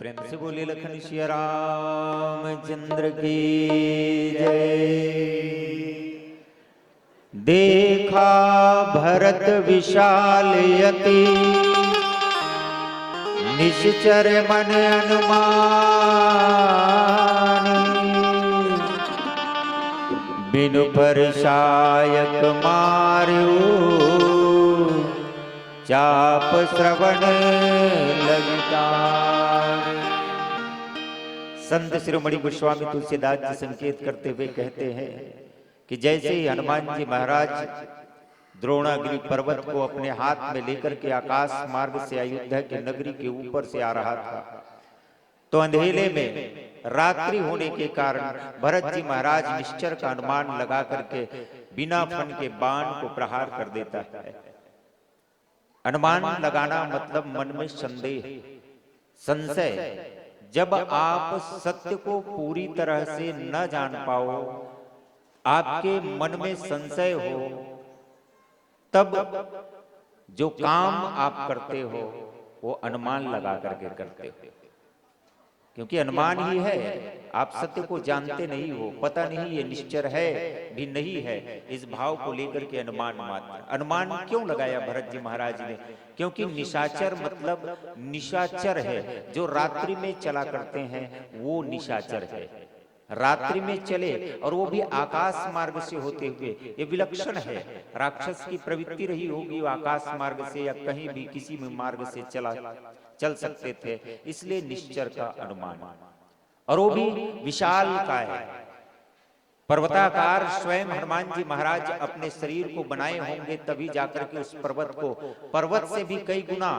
प्रेम से बोले लखन सिया रामचंद्र की जय। देखा भरत विशाल यति निश्चर मन अनुमान, बिनु परसायक मार्यो चाप श्रवण लगतार। संत शिरोमणि गोस्वामी तुलसीदास जी संकेत करते हुए कहते हैं कि जैसे ही हनुमान जी महाराज द्रोणागिरि पर्वत को अपने हाथ में लेकर के आकाश मार्ग से अयोध्या के नगरी के ऊपर से आ रहा था, तो अंधेरे में रात्रि होने के कारण भरत जी महाराज निश्चर का अनुमान लगा करके बिना फन के बाण को प्रहार कर देता है। अनुमान लगाना मतलब मन में संदेह, संशय। जब आप सत्य को पूरी तरह से न जान पाओ, आपके मन में संशय हो, तब जो काम आप करते हो वो अनुमान लगा करके करते हो, क्योंकि अनुमान ही है। आप सत्य को जानते नहीं हो, पता नहीं ये निश्चर है भी नहीं है, इस भाव को लेकर के अनुमान मात्र। अनुमान क्यों लगाया भरत जी महाराज ने? क्योंकि निशाचर मतलब निशाचर है, जो रात्रि में चला करते हैं वो निशाचर है। रात्रि में चले और वो भी आकाश मार्ग से होते हुए, ये विलक्षण है। राक्षस की प्रवृत्ति रही होगी, वो आकाश मार्ग से या कहीं भी किसी भी मार्ग से चल सकते थे, इसलिए निश्चर का अनुमान। और वो भी विशाल का है, पर्वताकार। स्वयं हनुमान जी महाराज अपने शरीर को बनाए होंगे तभी जाकर के उस पर्वत से भी कई गुना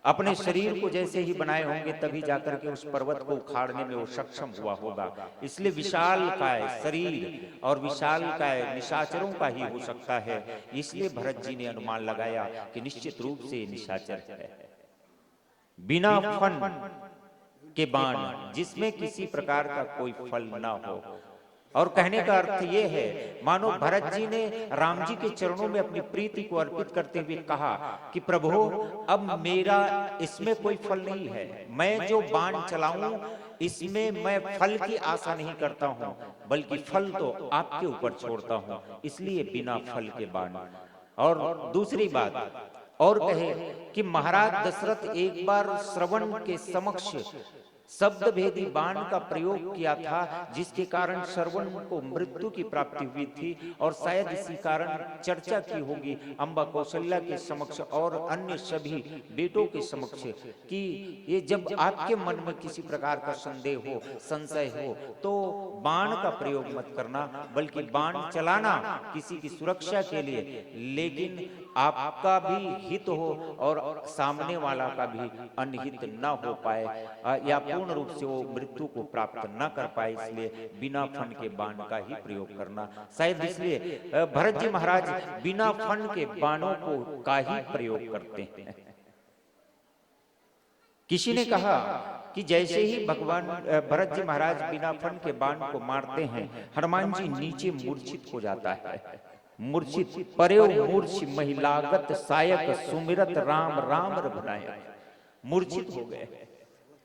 अपने शरीर को जैसे ही बनाए होंगे तभी जाकर के उस पर्वत को उखाड़ने में वो सक्षम हुआ होगा। इसलिए विशाल का है शरीर, और विशाल का है निशाचरों का ही हो सकता है। इसलिए भरत जी ने अनुमान लगाया कि निश्चित रूप से निशाचर है। बिना फन के बाण, जिसमें किसी प्रकार का कोई फल ना हो। और कहने का अर्थ ये है, मानो भरत जी ने राम जी के चरणों में अपनी प्रीति को अर्पित करते हुए कहा कि प्रभु, अब मेरा इसमें कोई फल नहीं है। मैं जो बाण चलाऊं इसमें मैं फल की आशा नहीं करता हूं, बल्कि फल तो आपके ऊपर छोड़ता हूं, इसलिए बिना फल के बाण। और दूसरी बात और कहे कि महाराज दशरथ एक बार श्रवण के समक्ष शब्द भेदी बाण का प्रयोग किया था, जिसके कारण श्रवण को मृत्यु की प्राप्ति हुई थी। और शायद इसी कारण चर्चा की होगी अम्बा कौशल्या के समक्ष और अन्य सभी बेटों के समक्ष कि ये जब आपके मन में किसी प्रकार का संदेह हो, संशय हो, तो बाण का प्रयोग मत करना, बल्कि बाण चलाना किसी की सुरक्षा के लिए, लेकिन आपका भी हित हो और सामने वाला का भी अनहित न हो पाए, या पूर्ण रूप से वो मृत्यु को प्राप्त न कर पाए। इसलिए बिना फन के बाण का ही प्रयोग करना। शायद इसलिए भरत जी महाराज बिना फन के बाणों को का ही प्रयोग करते हैं। किसी ने कहा कि जैसे ही भगवान भरत जी महाराज बिना फन के बाण को मारते हैं, हनुमान जी नीचे मूर्छित हो जाता है। मूर्छित पर्यो मूर्छ महिलागत सायक सुमिरत राम राम रघुनायक। मूर्छित हो गए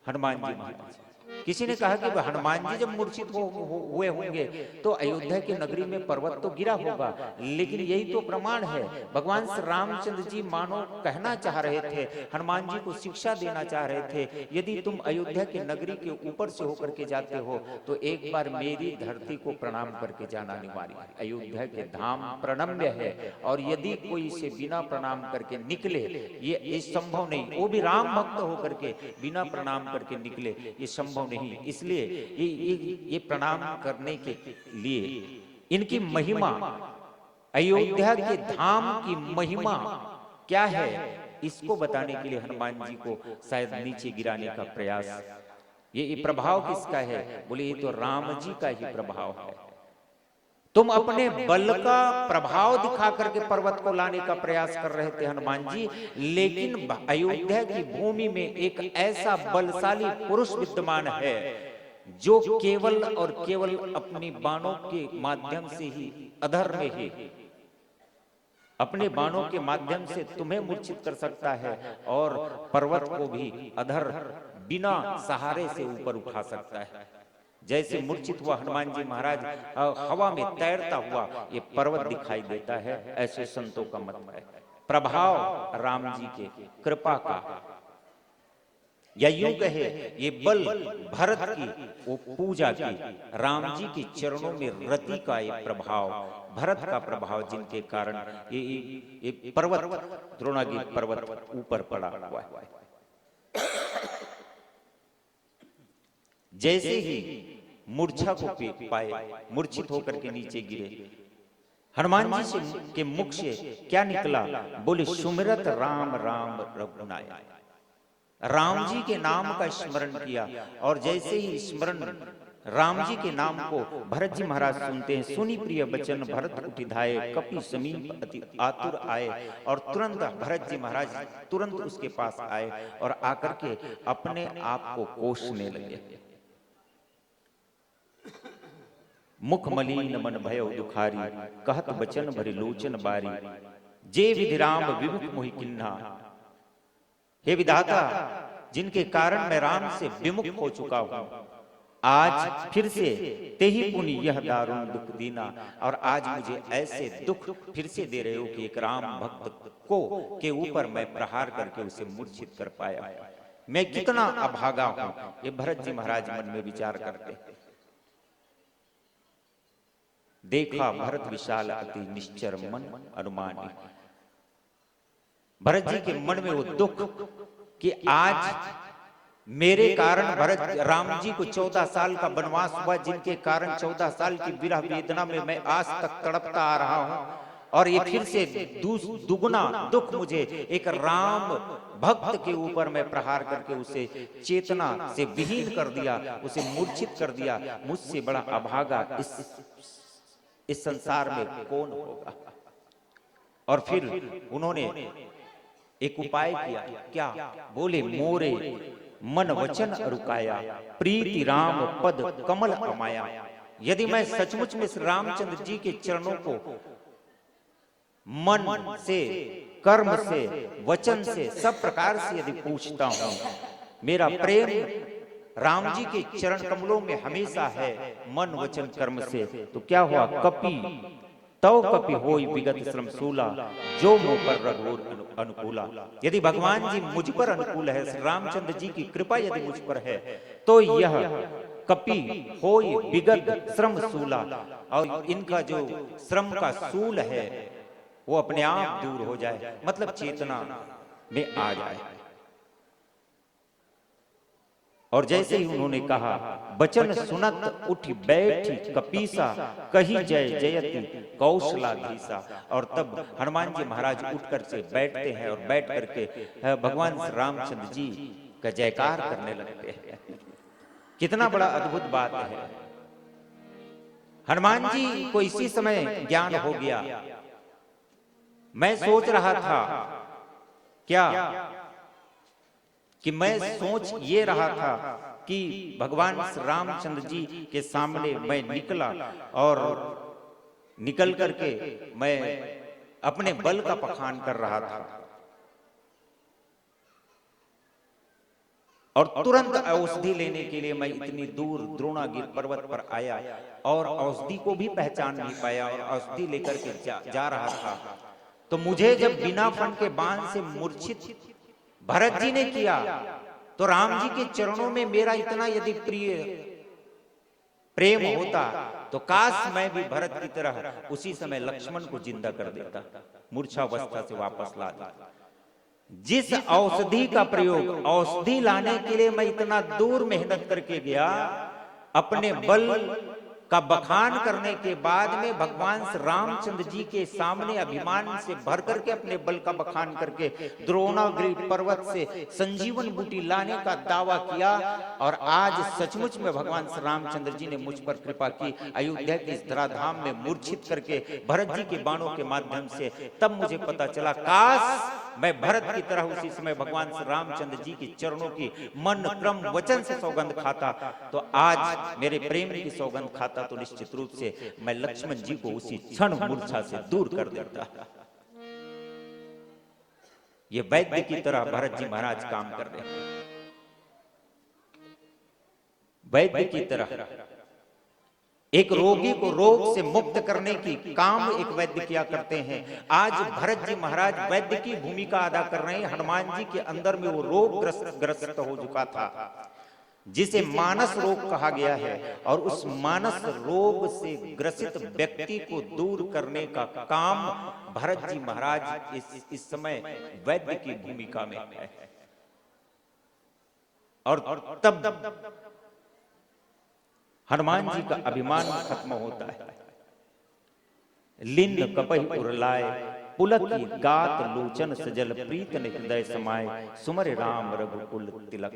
हनुमान जी महाराज। किसी ने कहा कि हनुमान जी जब मूर्छित हुए होंगे तो अयोध्या की नगरी में पर्वत तो गिरा होगा, लेकिन यही तो प्रमाण है। भगवान श्री रामचंद्र जी मानो कहना चाह रहे थे, हनुमान जी को शिक्षा देना चाह रहे थे, यदि तुम अयोध्या की नगरी के ऊपर से होकर के जाते हो तो एक बार मेरी धरती को प्रणाम करके जाना अनिवार्य है। अयोध्या के धाम प्रणम्य है, और यदि कोई इसे बिना प्रणाम करके निकले, ये संभव नहीं। वो भी राम भक्त होकर के बिना प्रणाम करके निकले, ये संभव नहीं। इसलिए ये प्रणाम करने के लिए इनकी महिमा, अयोध्या के धाम की महिमा क्या है, इसको बताने के लिए हनुमान जी को शायद नीचे गिराने का प्रयास। ये प्रभाव किसका है? बोले ये तो राम जी का ही प्रभाव है। तुम अपने बल का प्रभाव दिखा करके पर्वत को लाने का प्रयास कर रहे थे हनुमान जी, लेकिन अयोध्या की भूमि में एक ऐसा बलशाली पुरुष विद्यमान है जो केवल और केवल अपनी बाणों के माध्यम से ही, अधर में ही अपने बाणों के माध्यम से तुम्हें मूर्छित कर सकता है और पर्वत को भी अधर बिना सहारे से ऊपर उठा सकता है। जैसे मूर्छित हुआ हनुमान जी महाराज हवा में तैरता हुआ ये पर्वत दिखाई देता है, ऐसे संतों का मत है। प्रभाव राम जी के कृपा का, या यूं कहे ये बल भरत की वो पूजा की, राम जी के चरणों में रति का ये प्रभाव, भरत का प्रभाव, जिनके कारण ये पर्वत, द्रोणागिरि पर्वत ऊपर पड़ा हुआ है। जैसे ही मूर्छा को पाए, मूर्छित होकर के नीचे गिरे, हनुमान जी से के मुख से क्या निकला? बोले सुमिरत राम राम रघुनायक। राम जी के नाम का स्मरण किया, और जैसे ही स्मरण राम जी के नाम को भरत जी महाराज सुनते हैं, सुनी प्रिय बचन भरत उठि धाये, कपि समीप अति आतुर आए, और तुरंत भरत जी महाराज तुरंत उसके पास आए और आकर के अपने आप को कोसने लगे। मुख मलिन मन भयो दुखारी, कहत बचन भरि लोचन बारी, जे विधि राम विमुख मोहि किन्हा। हे विधाता, जिनके कारण मैं राम से विमुख हो चुका हूं, आज फिर से तेहि पुनि यह दारुण दुख दीना, और आज मुझे ऐसे दुख फिर से दे रहे हो कि एक राम भक्त को के ऊपर मैं प्रहार करके उसे मूर्छित कर पाया। मैं कितना अभागा हूं, ये भरत जी महाराज मन में विचार करते। देखा भरत विशाल अति निश्चर मन अनुमानी। भरत जी के मन में वो दुख कि आज मेरे कारण भरत राम जी को 14 साल का वनवास हुआ, जिनके कारण 14 साल की विरह वेदना में मैं आज तक तड़पता आ रहा हूं, और ये फिर से दुगुना दुख मुझे एक राम भक्त के ऊपर मैं प्रहार करके उसे चेतना से विहीन कर दिया, उसे मूर्छित कर दिया। मुझसे बड़ा अभागा इस संसार में कौन होगा? और फिर उन्होंने एक उपाय किया। क्या? बोले मोरे मन वचन रुकाया, प्रीति राम पद कमल अमाया। यदि मैं सचमुच में रामचंद्र जी के चरणों को मन से, कर्म से, वचन से, सब प्रकार से यदि पूछता हूं, मेरा प्रेम राम जी के चरण कमलों में हमेशा है, मन वचन कर्म से, तो क्या हुआ? कपि तव कपि होई विगत श्रम सूला, जो मुंह पर रघुर अनुकूला। यदि भगवान जी मुझ पर अनुकूल है, रामचंद्र जी की कृपा यदि मुझ पर है, तो यह कपि होई विगत श्रम सूला, और इनका जो श्रम का सूल है वो अपने आप दूर हो जाए, मतलब चेतना में आ जाए। और जैसे ही उन्होंने कहा, बचन सुनत उठ बैठी कपीसा, कही जय जयति कौशलाधीसा। और तब हनुमान जी महाराज उठकर से बैठते हैं, और बैठ करके भगवान रामचंद्र जी का जयकार करने लगते हैं। कितना बड़ा अद्भुत बात है। हनुमान जी को इसी समय ज्ञान हो गया। मैं सोच रहा था क्या कि मैं सोच ये रहा था कि भगवान रामचंद्र जी के सामने मैं निकला, और निकल करके मैं अपने बल का बखान कर रहा था, और तुरंत औषधि लेने के लिए मैं इतनी दूर द्रोणागिरि पर्वत पर आया, और औषधि को भी पहचान नहीं पाया, और औषधि लेकर के जा रहा था। तो मुझे जब बिना फन के बाण से मूर्छित भरत जी ने किया, तो राम जी के चरणों में मेरा इतना यदि प्रिय प्रेम होता, तो काश मैं भी भरत की तरह उसी समय लक्ष्मण को जिंदा कर देता, मूर्छावस्था से वापस ला देता। जिस औषधि का प्रयोग, औषधि लाने के लिए मैं इतना दूर मेहनत करके गया, अपने बल का बखान करने के बाद में भगवान रामचंद्र जी के सामने अभिमान से भर करके अपने बल का बखान करके द्रोणागिरि पर्वत से संजीवन बूटी लाने का दावा किया, और आज सचमुच में भगवान रामचंद्र जी ने मुझ पर कृपा की, अयोध्या के इस धराधाम में मूर्छित करके भरत जी के बाणों के माध्यम से। तब मुझे पता चला, काश मैं भरत की तरह उसी समय भगवान रामचंद्र जी के चरणों की मन क्रम वचन से सौगंध खाता, तो आज मेरे प्रेम की सौगंध खाता, तो निश्चित रूप से मैं लक्ष्मण जी को उसी क्षण मूर्छा से दूर कर देता। ये वैद्य की तरह भरत जी महाराज काम कर रहे हैं। वैद्य की तरह एक रोगी को रोग से मुक्त करने की काम एक वैद्य किया करते हैं। आज भरत जी महाराज वैद्य की भूमिका अदा कर रहे हैं। हनुमान जी के अंदर में वो रोग ग्रस्त हो चुका था, जिसे मानस रोग कहा गया है, और उस मानस रोग से ग्रसित व्यक्ति को दूर करने का काम भरत जी महाराज इस समय वैद्य की भूमिका में है। और तब हनुमान जी का अभिमान खत्म होता है। लिन्न कपहि उरलाय पुलकी गात लोचन सजल प्रीतन हृदय समाय सुमर राम रघुकुल तिलक।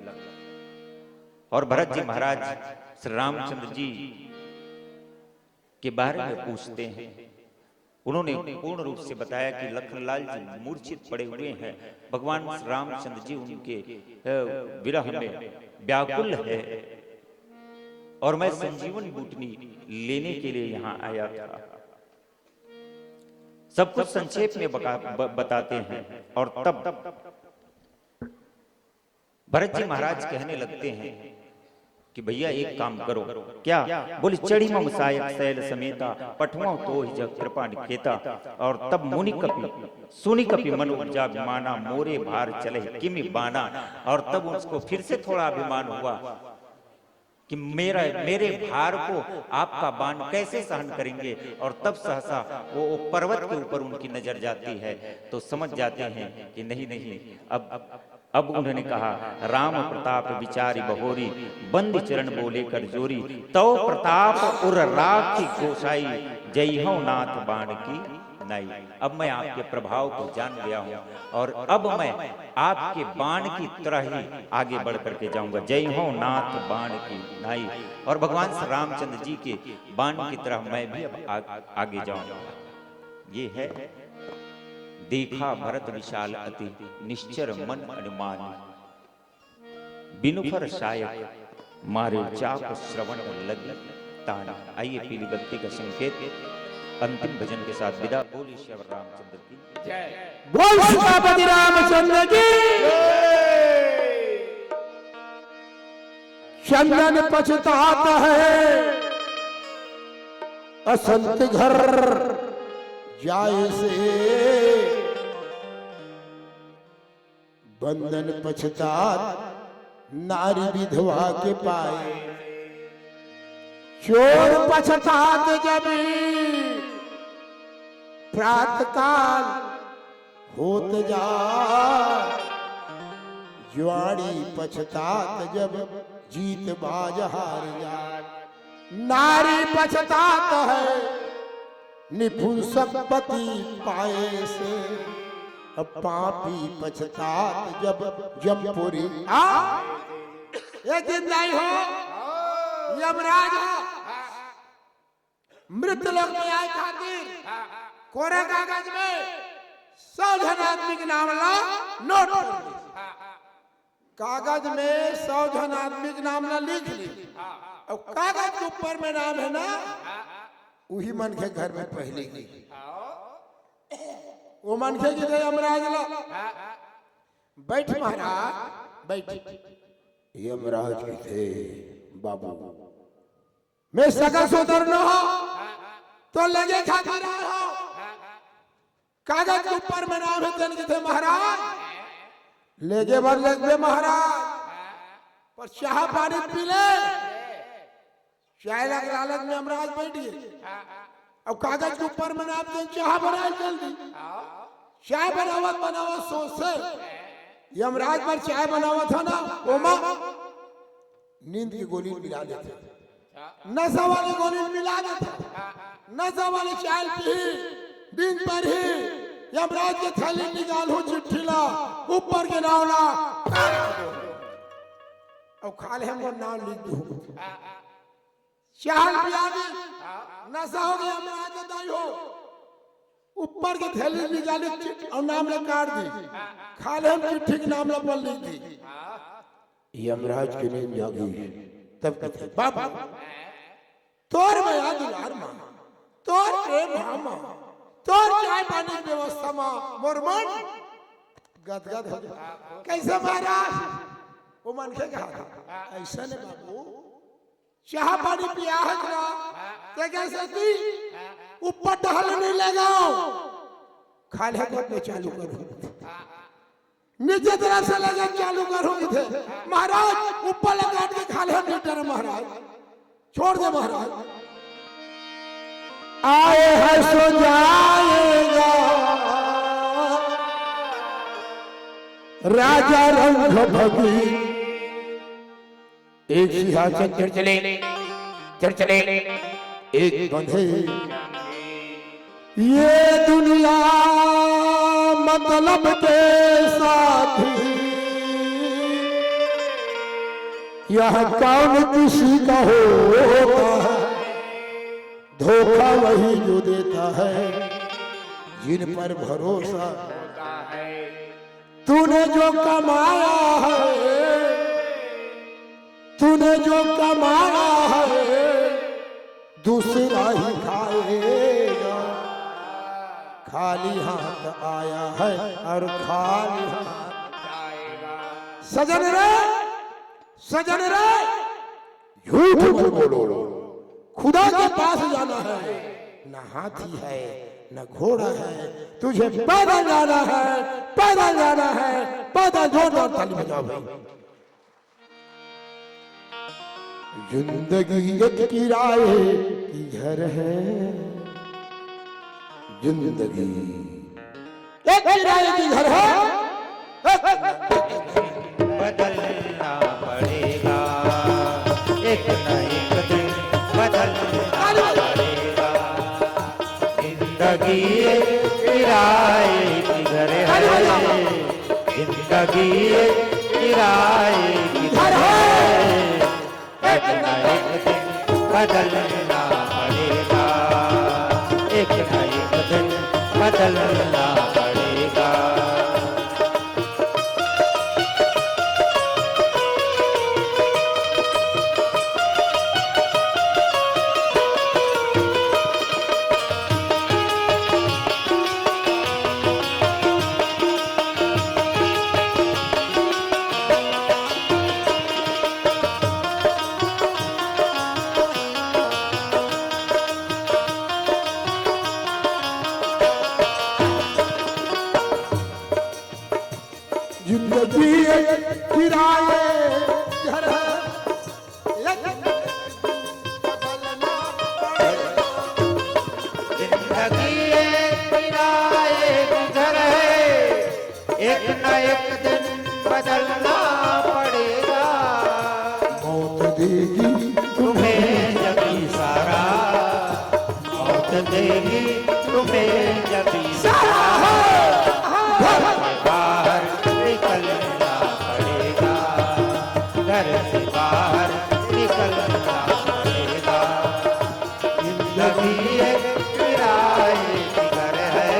और भरत जी महाराज श्री रामचंद्र जी के बारे में पूछते हैं। उन्होंने पूर्ण रूप से बताया कि लखनलाल जी मूर्छित पड़े हुए हैं, भगवान रामचंद्र जी उनके विरह में व्याकुल है, और मैं संजीवन बूटनी लेने के लिए यहां आया था। सब कुछ संक्षेप में बताते हैं। और तब भरत जी महाराज कहने लगते हैं कि भैया एक काम करो। क्या? बोले चढ़ी मम सायक शैल समेता पठुआ तो ही जग कृपा निकेता। और तब मुनि कपि सुनि कपि मन उपजा अभिमाना मोरे भार चले किमि बाना। और तब उसको फिर से थोड़ा अभिमान हुआ कि मेरे भार को आपका बाण कैसे सहन करेंगे। और तब सहसा वो पर्वत के ऊपर उनकी नजर जाती है, तो समझ जाते हैं कि नहीं नहीं, अब उन्होंने कहा राम प्रताप विचारी बहोरी बंद चरण बोले कर जोरी। तो प्रताप उर राखी गोसाई जय हो नाथ बाण की नाई। अब मैं आपके प्रभाव को जान गया हूं, और अब मैं आपके बाण की तरह ही आगे बढ़ करके जाऊंगा। जय हो नाथ बाण की नाई। और भगवान श्री रामचंद्र जी के बाण की तरह मैं भी अब आगे जाऊंगा। ये है देखा भरत विशाल अति निश्चर मन अनुमान बिनु फर शायक मारे चाप श्रवण लगी तान। आइए पीली बत्ती का संकेत अंतिम भजन के साथ विदा। बोली श्री रामचंद्र की जय। बोल सीतापति रामचंद्र की। चंदन पछताता है असंत घर जाए से, बंधन पछतात नारी विधवा के पाए। चोर पछतात जब प्रातः काल होत जा, ज्वाड़ी पछतात जब जीत बाज हार जा। नारी पछतात है निपुण संपत्ति पाए से, अब पापी पछतात जब जमपुरी ये दिन नहीं हो यमराज हो मृत लोक में आए खातिर कोरे कागज में 100 जन आदमी के नाम ला नोट कर ली। कागज में 100 जन आदमी के नाम ला लिख ली, और कागज के ऊपर में नाम है ना, वही मन के घर में पहले गई। वो मन के थे यमराज ला बैठ महाराज बैठ। यमराज के थे बाबू मैं सगा सोदर न हो तो लगे खातिर हो। कागज के ऊपर में नाम है तन के थे महाराज, लेगे भर लगे महाराज, पर चाह पानी पी ले। चाय लग लालच में यमराज बैठ गए, अब कागज के ऊपर में नाम दे चाह बनाए जल्दी। चाय बनावत बनावत सोच से यमराज पर चाय बनावत था ना, ओमा नींद की गोली मिला देते, नशा वाली गोली मिला देते, नशा वाली चाय पी दिन पर ही यमराज के थैली निकालो चिट्ठी ला ऊपर के नाव ला और खा ले हमको नाम लिख दो। चाल पिया नशा हो गया यमराज दाई हो, ऊपर के थैली निकाली और नाम ले काट दी, खा ले हम चिट्ठी के नाम पर लिख दी। यमराज की नींद जागी, तब कहते बाबा तोर बया दुलार मां, तोर प्रेम भामा, तोर चाय पानी की व्यवस्था मां मोर मन गदगद हो जाए। कैसे महाराज? वो मन के कहा था ऐसा नहीं बाबू, चाह पानी पिया है ना ते कैसे थी ऊपर टहलने लगाओ खाले को पे चालू करो नीचे तरह से लगा चालू करोगे थे महाराज ऊपर लगा के खाले मीटर महाराज छोड़ दे महाराज आए है सो जाएगा राजा रंग भगी एक सिंहासन चले एक बंधे ये दुनिया मतलब के साथी यह कौन किसी का होता है धोखा वही जो देता है जिन पर भरोसा होता है तूने जो कमाया है तूने जो कमाया है दूसरा ही खाएगा खाली हाथ आया है और खाली हाथ जाएगा सजन रे झूठ मत बोलो खुदा के पास जाना है न हाथी है न घोड़ा है तुझे पैदल जाना है पैदल जोर ताली बजाओ भाई जिंदगी एक किराए की घर है जिंदगी एक किराए की घर है बदलना पड़ेगा एक न एक दिन बदलना पड़ेगा जिंदगी एक किराए की घर है जिंदगी एक किराए की घर है एक न एक दिन बदलना पड़ेगा एक न एक दिन बदलना पड़ेगा जिंदगी किराए घर है जिंदगी एक किराए की घर है एक न एक दिन बदलना पड़ेगा मौत देगी तुम्हें जब सारा मौत देगी तुम्हें जब सारा बाहर निकलना पड़ेगा घर से बाहर निकलना पड़ेगा जिंदगी एक किराए की घर है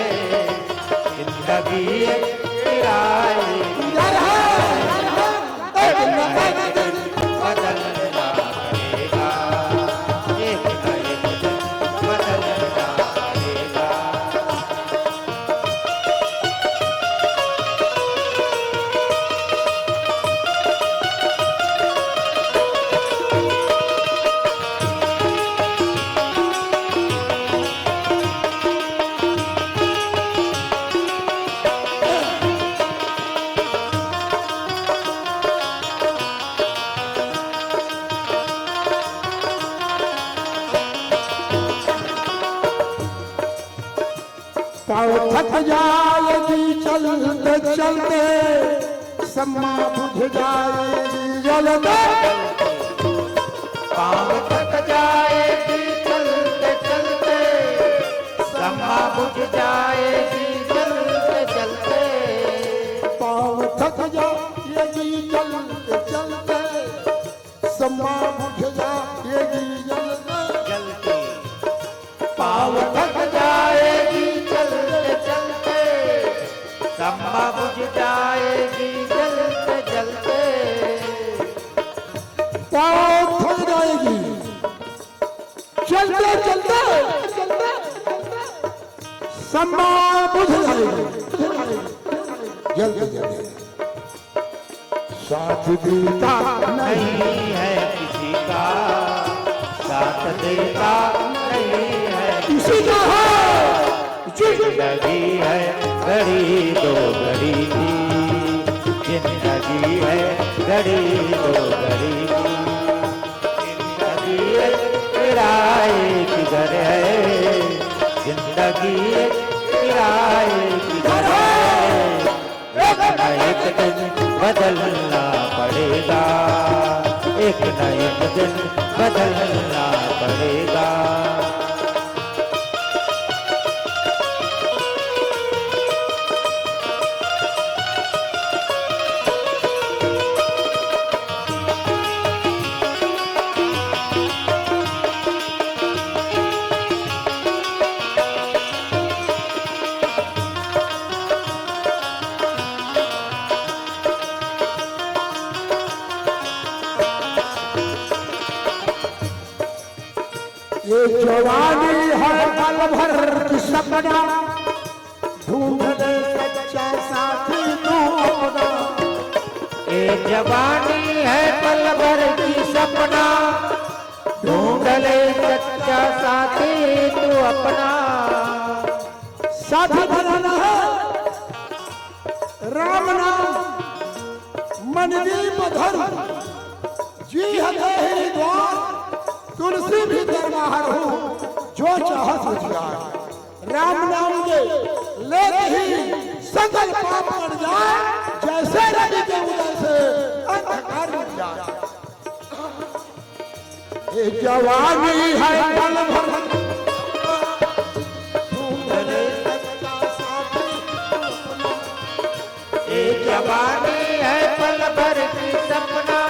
जिंदगी एक किराए की घर है एक न एक दिन बदलना पड़ेगा एक न एक दिन बदलना पड़ेगा पाँव थक जाएगी चलते चलते सम्मा बुझ जाएगी जलते पाँव थक जाएगी चलते चलते समा बुझ जाएगी चलते चलते पाँव थक जाएगी चलते चलते सम्मा बुझ जाएगी जलते चलते पाँव थक जाएगी चलते चलते समा बुझ जाएगी चलते चलते पाँव थक जाएगी चलते चलते सम्मा बुझ जाएगी जल्दी जल्दी साथ देता नहीं है किसी का साथ देता नहीं है। इसी का है जिंदगी है घड़ी दो घड़ी की, जिंदगी है घड़ी दो घड़ी की, जिंदगी एक किराए की घर है, जिंदगी एक किराए की घर है। एक न एक दिन बदलना पड़ेगा, एक न एक दिन बदलना पड़ेगा। ये जवानी है पल भर की सपना, ढूंढ ले सच्चा साथी तू अपना। ये जवानी है पल भर की सपना, ढूंढ ले सच्चा साथी तू अपना। साथी बनाना है राम नाम मन दीप धर्म, जी हृदय द्वार तुलसी भी दरबार हूँ, जो चाह तुझ जाए। राम नाम के लेते ही सकल पाप कट जाए, जैसे रवि के उदय से अंधकार मिट जाए। ये जवानी है पल भर, ढूंढ ले सच्चा साथी अपना। ये जवानी है पल भर की सपना,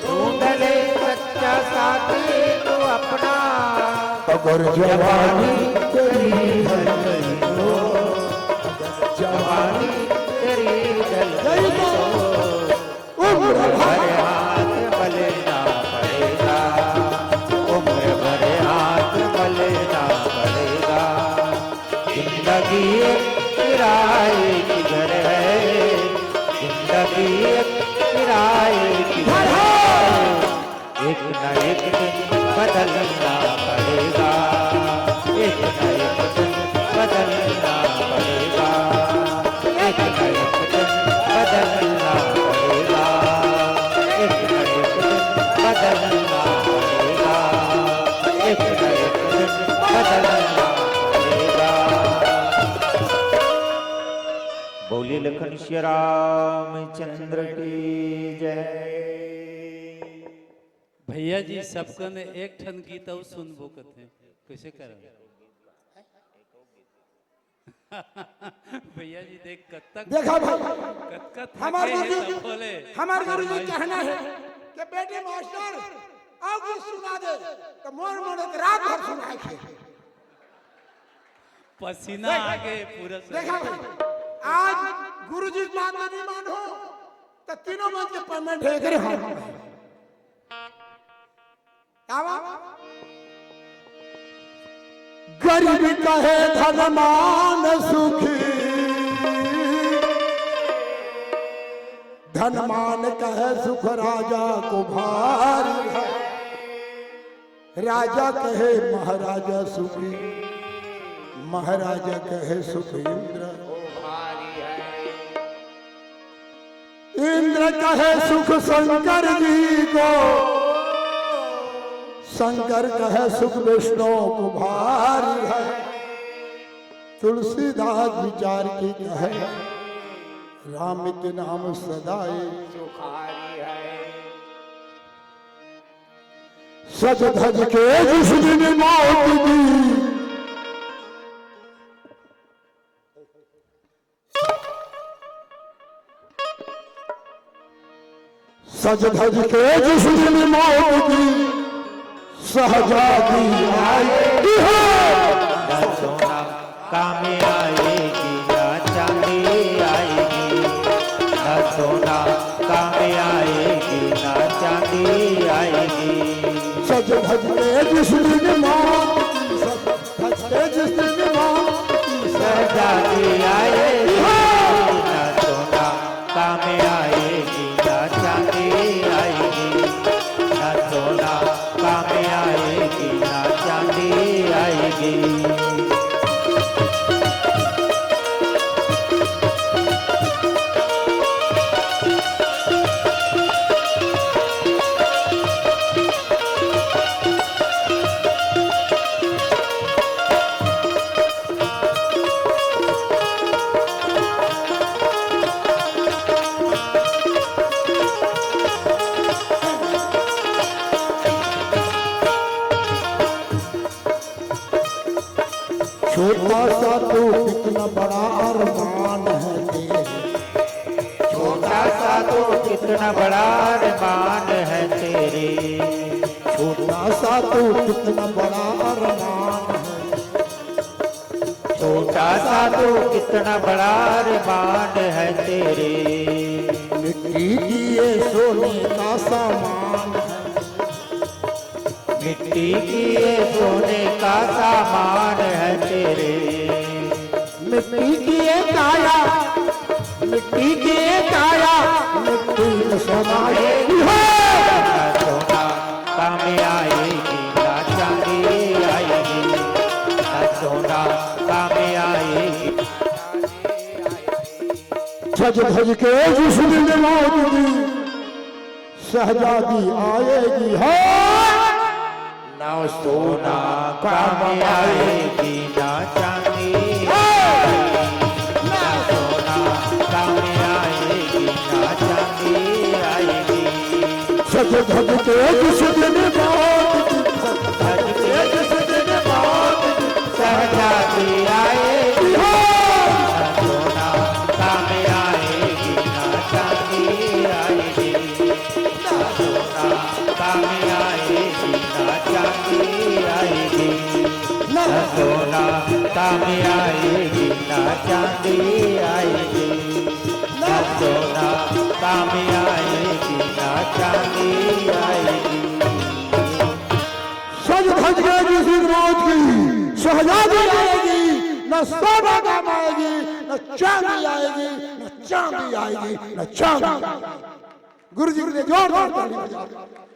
ढूंढ ले सच्चा साथी तू अपना। अगर जवानी तेरी है जवानी तेरी जल गई तो उम्र भर हाथ मलना पड़ेगा, उम्र भर हाथ मलना पड़ेगा। जिंदगी एक किराए की घर है, जिंदगी एक किराए की घर है। एक न एक दिन बदलना पड़ेगा, एक न एक दिन बदलना पड़ेगा, एक न एक दिन बदलना पड़ेगा, एक न एक दिन बदलना पड़ेगा, एक न एक दिन बदलना पड़ेगा। बोलिए लखन श्री रामचंद्र की जय। भैया जी सबको ने एक ठन गीत और सुनबो कथे कैसे कर भैया जी देख कत तक देखा भाई, कत हमारे बोले गुरु जी कहना है कि बेटे मास्टर आओ कुछ सुना दे, तो मोर मोर रात भर सुनाए थे। पसीना आगे पूरा देखा भाई, आज गुरु जी की बात नहीं मानो तो तीनों मंथ के पेमेंट है करे। हाँ गरीब कहे धनमान सुखी, धनमान कहे सुख राजा को भारी है, राजा कहे महाराजा सुखी, महाराजा कहे सुख इंद्र इंद्र कहे सुख शंकर जी को, शंकर कहे सुख विष्णु को भारी है, तुलसीदास विचार की कहे राम के नाम सदाए सुखारी है। सज धज के जिस दिन मौत दी, सज धज के जिस दिन मौत दी, सहजादी आएगी ना सोना काम आएगी, ना चांदी आएगी, ना सोना काम आएगी, ना चांदी आएगी। सज धज के जिस दिन मौत की, सज धज के जिस दिन मौत की, सहजादी आएगी, ना सोना काम आएगी, ना चांदी आएगी, ना सोना काम आएगी, कितना बड़ा अरमान है तेरे, छोटा सा तो कितना बड़ा अरमान है तेरे, छोटा सा तो कितना बड़ा अरमान है, छोटा सा तो कितना बड़ा अरमान है तेरे, मिट्टी की ये सोने का सामान है, मिट्टी की ये सोने का सामान है तेरे, मिट्टी की ये काया, मिट्टी की ये काया, मिट्टी में समाएगी हो। ना सोना काम आएगी ना चांदी आएगी, ना सोना काम आएगी। सज धज के जिस दिन मौत दी शहजादी आएगी हो, ना सोना काम आएगी ना चांदी, ना सोना काम आएगी ना चांदी आएगी। सज धज के जिस दिन मौत दी सज के जिस दिन मौत शहजादी आएगी हो, ना सोना काम आएगी ना चांदी आएगी, ना सोना काम आएगी ना चांदी आएगी, न ना सोना काम आएगी ना चांदी आएगी, ना सोना काम आएगी ना चांदी आएगी। सज धज के जिस दिन मौत की शहजादी आएगी, न सोना काम आएगी न चांदी आएगी, न चांदी आएगी न चांदी। गुरु जी ने जोरदार ताली बजाई।